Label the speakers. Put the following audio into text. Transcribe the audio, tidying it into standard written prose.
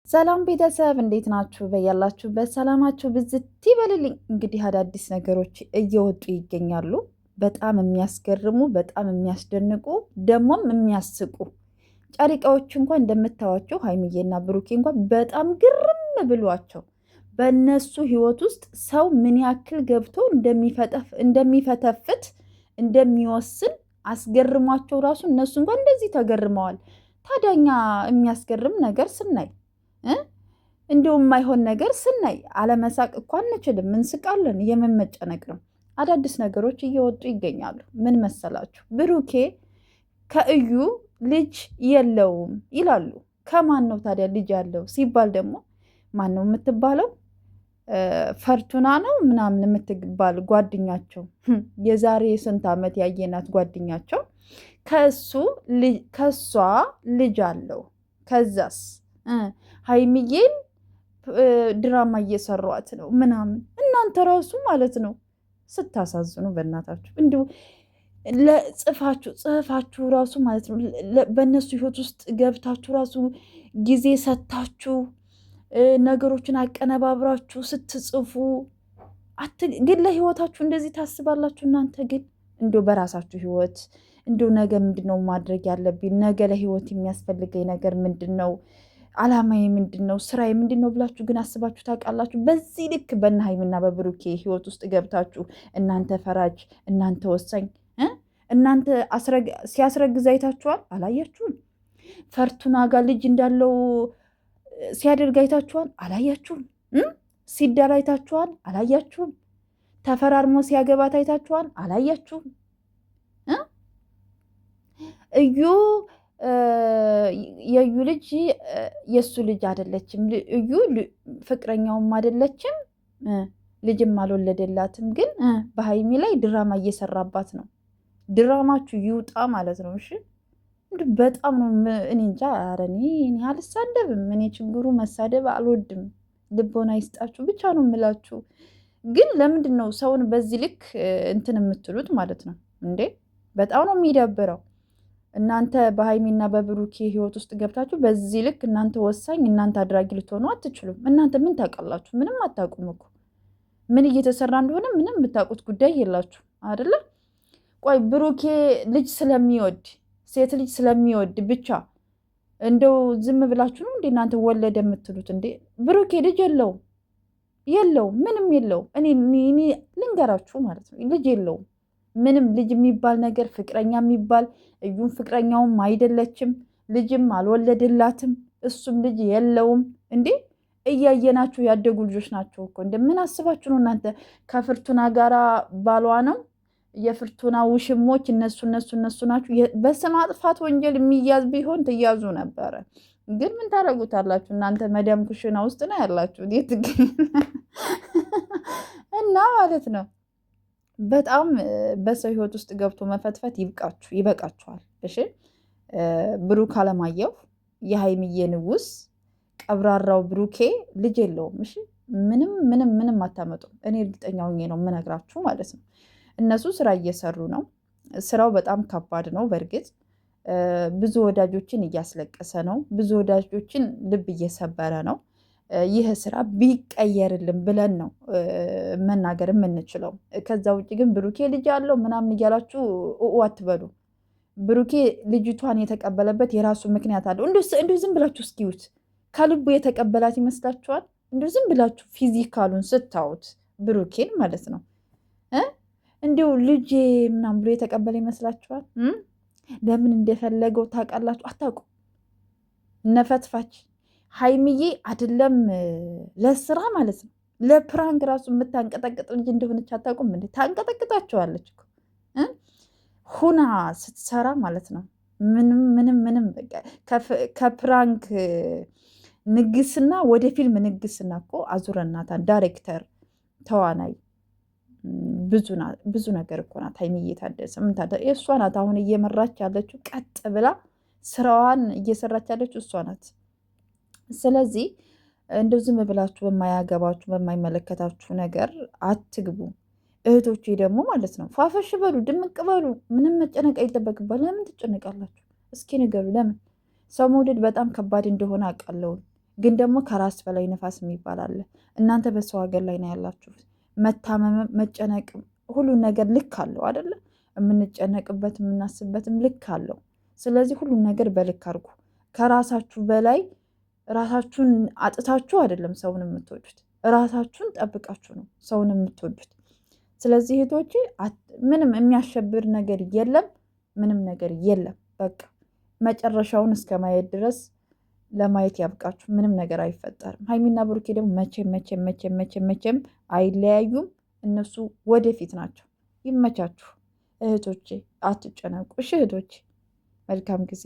Speaker 1: ሰላም ቤተሰብ እንዴት ናችሁ? በያላችሁበት ሰላማችሁ ብዝት ይበልልኝ። እንግዲህ አዳዲስ ነገሮች እየወጡ ይገኛሉ። በጣም የሚያስገርሙ፣ በጣም የሚያስደንቁ ደግሞም የሚያስቁ ጨሪቃዎች እንኳን እንደምታዋቸው ሀይሚዬና ብሩኬ እንኳን በጣም ግርም ብሏቸው በእነሱ ህይወት ውስጥ ሰው ምን ያክል ገብቶ እንደሚፈተፍት እንደሚወስን አስገርሟቸው ራሱ እነሱ እንኳን እንደዚህ ተገርመዋል። ታዲያኛ የሚያስገርም ነገር ስናይ እንዲሁም የማይሆን ነገር ስናይ አለመሳቅ እኮ አንችልም፣ እንስቃለን። የመመጨነቅ ነው። አዳዲስ ነገሮች እየወጡ ይገኛሉ። ምን መሰላችሁ? ብሩኬ ከእዩ ልጅ የለውም ይላሉ። ከማን ነው ታዲያ ልጅ ያለው ሲባል ደግሞ ማን ነው የምትባለው? ፈርቱና ነው ምናምን የምትባል ጓደኛቸው፣ የዛሬ ስንት ዓመት ያየናት ጓደኛቸው ከሷ ልጅ አለው። ከዛስ ሀይሚዬን ድራማ እየሰሯት ነው ምናምን። እናንተ ራሱ ማለት ነው ስታሳዝኑ፣ በእናታችሁ እንዲሁ ጽፋችሁ ራሱ ማለት ነው በእነሱ ህይወት ውስጥ ገብታችሁ ራሱ ጊዜ ሰታችሁ ነገሮችን አቀነባብራችሁ ስትጽፉ ግን ለህይወታችሁ እንደዚህ ታስባላችሁ? እናንተ ግን እንዲሁ በራሳችሁ ህይወት እንዲሁ ነገ ምንድን ነው ማድረግ ያለብኝ፣ ነገ ለህይወት የሚያስፈልገኝ ነገር ምንድን ነው፣ አላማዬ ምንድን ነው፣ ስራዬ ምንድን ነው ብላችሁ ግን አስባችሁ ታውቃላችሁ? በዚህ ልክ በእነ ሀይሚና በብሩኬ ህይወት ውስጥ ገብታችሁ እናንተ ፈራጅ፣ እናንተ ወሳኝ፣ እናንተ ሲያስረግዝ አይታችኋል? አላያችሁም? ፈርቱና ጋር ልጅ እንዳለው ሲያደርግ አይታችኋል? አላያችሁም? ሲዳር አይታችኋል? አላያችሁም? ተፈራርሞ ሲያገባት አይታችኋል? አላያችሁም? እዩ የእዩ ልጅ የእሱ ልጅ አይደለችም። እዩ ፍቅረኛውም አይደለችም፣ ልጅም አልወለደላትም። ግን በሀይሚ ላይ ድራማ እየሰራባት ነው። ድራማችሁ ይውጣ ማለት ነው። እሺ በጣም ነው እኔ እንጃ። ኧረ እኔ አልሳደብም። እኔ ችግሩ መሳደብ አልወድም። ልቦና ይስጣችሁ ብቻ ነው የምላችሁ። ግን ለምንድን ነው ሰውን በዚህ ልክ እንትን የምትሉት ማለት ነው እንዴ? በጣም ነው የሚደብረው። እናንተ በሀይሚና በብሩኬ ህይወት ውስጥ ገብታችሁ በዚህ ልክ እናንተ ወሳኝ፣ እናንተ አድራጊ ልትሆኑ አትችሉም። እናንተ ምን ታውቃላችሁ? ምንም አታውቁም እኮ። ምን እየተሰራ እንደሆነ ምንም የምታውቁት ጉዳይ የላችሁ አይደለ? ቆይ ብሩኬ ልጅ ስለሚወድ ሴት ልጅ ስለሚወድ ብቻ እንደው ዝም ብላችሁ ነው እንዴ እናንተ ወለደ የምትሉት እንዴ? ብሩኬ ልጅ የለውም፣ ምንም የለውም። እኔ ልንገራችሁ ማለት ነው ልጅ የለውም። ምንም ልጅ የሚባል ነገር ፍቅረኛ የሚባል እዩም ፍቅረኛውም አይደለችም፣ ልጅም አልወለድላትም፣ እሱም ልጅ የለውም። እንዴ እያየናችሁ ያደጉ ልጆች ናቸው እኮ። እንደምን አስባችሁ ነው እናንተ? ከፍርቱና ጋራ ባሏ ነው የፍርቱና ውሽሞች እነሱ ናችሁ። በስም አጥፋት ወንጀል የሚያዝ ቢሆን ትያዙ ነበረ። ግን ምን ታደርጉታላችሁ እናንተ? መዳም ኩሽና ውስጥ ነው ያላችሁ እና ማለት ነው በጣም በሰው ህይወት ውስጥ ገብቶ መፈትፈት ይበቃችኋል። እሺ ብሩክ አለማየሁ የሀይሚዬ ንጉስ፣ ቀብራራው ብሩኬ ልጅ የለውም። እሺ ምንም አታመጡም። እኔ እርግጠኛ ሆኜ ነው የምነግራችሁ ማለት ነው። እነሱ ስራ እየሰሩ ነው። ስራው በጣም ከባድ ነው። በእርግጥ ብዙ ወዳጆችን እያስለቀሰ ነው። ብዙ ወዳጆችን ልብ እየሰበረ ነው። ይህ ስራ ቢቀየርልን ብለን ነው መናገር የምንችለው። ከዛ ውጭ ግን ብሩኬ ልጅ አለው ምናምን እያላችሁ አትበሉ። ብሩኬ ልጅቷን የተቀበለበት የራሱ ምክንያት አለው። እንዲሁ ዝም ብላችሁ እስኪዩት። ከልቡ የተቀበላት ይመስላችኋል? እንዲሁ ዝም ብላችሁ ፊዚካሉን ስታዩት ብሩኬን ማለት ነው እንዲሁ ልጄ ምናምን ብሎ የተቀበለ ይመስላችኋል? ለምን እንደፈለገው ታውቃላችሁ? አታውቁም። ነፈትፋች ሀይሚዬ አይደለም ለስራ ማለት ነው ለፕራንክ ራሱ የምታንቀጠቅጥ ልጅ እንደሆነች አታውቁም እንዴ? ታንቀጠቅጣቸዋለች እኮ ሁና ስትሰራ ማለት ነው። ምንም ከፕራንክ ንግስና ወደ ፊልም ንግስና እኮ አዙረናታን። ዳይሬክተር፣ ተዋናይ ብዙ ነገር እኮ ናት ሀይሚዬ ታደሰ። እሷ ናት አሁን እየመራች ያለችው፣ ቀጥ ብላ ስራዋን እየሰራች ያለችው እሷ ናት። ስለዚህ እንደው ዝም ብላችሁ በማያገባችሁ በማይመለከታችሁ ነገር አትግቡ። እህቶቼ ደግሞ ማለት ነው ፏፈሽ በሉ፣ ድምቅ በሉ። ምንም መጨነቅ አይጠበቅባ። ለምን ትጨነቃላችሁ? እስኪ ንገሩ። ለምን? ሰው መውደድ በጣም ከባድ እንደሆነ አውቃለሁ፣ ግን ደግሞ ከራስ በላይ ነፋስ የሚባል አለ። እናንተ በሰው ሀገር ላይ ነው ያላችሁት። መታመምም መጨነቅም ሁሉን ነገር ልክ አለው አይደለ? የምንጨነቅበት የምናስብበትም ልክ አለው። ስለዚህ ሁሉን ነገር በልክ አድርጉ። ከራሳችሁ በላይ ራሳችሁን አጥታችሁ አይደለም ሰውን የምትወዱት፣ ራሳችሁን ጠብቃችሁ ነው ሰውን የምትወዱት። ስለዚህ እህቶቼ ምንም የሚያሸብር ነገር የለም፣ ምንም ነገር የለም። በቃ መጨረሻውን እስከ ማየት ድረስ ለማየት ያብቃችሁ። ምንም ነገር አይፈጠርም። ሀይሚና ብሩኬ ደግሞ መቼም አይለያዩም። እነሱ ወደፊት ናቸው። ይመቻችሁ እህቶቼ፣ አትጨነቁ እሺ እህቶቼ። መልካም ጊዜ